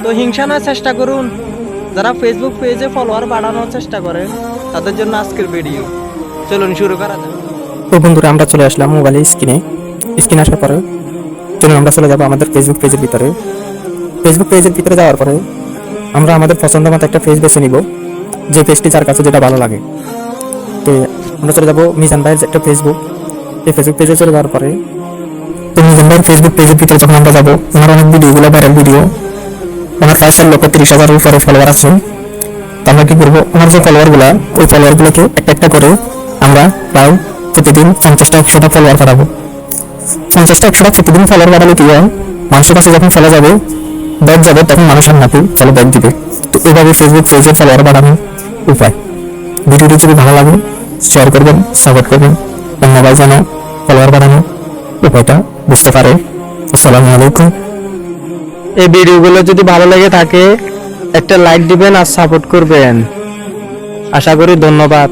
তো হিংসা না চেষ্টা করুন। যারা ফেসবুক পেজে ফলোয়ার বাড়ানোর চেষ্টা করে তাদের জন্য আজকের ভিডিও। চলুন শুরু করা যাক। তো বন্ধুরা, আমরা চলে আসলাম মোবাইলের স্ক্রিনে আসার পরে চলুন আমরা চলে যাবো আমাদের ফেসবুক পেজের ভিতরে। ফেসবুক পেজের ভিতরে যাওয়ার পরে আমরা আমাদের পছন্দ মতো একটা পেজ বেছে নিব, যে পেজটি যার কাছে যেটা ভালো লাগে। তো আমরা চলে যাবো মিজান ভাইয়ের একটা ফেসবুক। এই ফেসবুক পেজে চলে যাওয়ার পরে তো মিজান ভাইয়ের ফেসবুক পেজের ভিতরে যখন আমরা যাবো, ওনার অনেক ভিডিওগুলো ভাইরাল ভিডিও, ওনার প্রায় 4,30,000 উপরে ফলোয়ার আছে। তো আমরা কি করবো, ওনার যে ফলোয়ারগুলো, ওই ফলোয়ারগুলোকে একটা একটা করে আমরা প্রায় প্রতিদিন 50টা-100টা ফলোয়ার বাড়াবো। 50টা-100টা প্রতিদিন ফলোয়ার বাড়ালে কি হয়, মানুষের কাছে যখন ফলো যাবে, ব্যাগ যাবে, তখন মানুষ আর নাকি ফলো ব্যাগ দিবে। তো এইভাবে ফেসবুক পেজে ফলোয়ার বাড়ানোর উপায়। ভিডিওটি যদি ভালো লাগে শেয়ার করবেন, সাপোর্ট করবেন, অন্যরাই যেন ফলোয়ার বাড়ানোর উপায়টা বুঝতে পারে। আসসালামু আলাইকুম। এই ভিডিওগুলো যদি ভালো লেগে থাকে একটা লাইক দিবেন আর সাপোর্ট করবেন। আশা করি। ধন্যবাদ।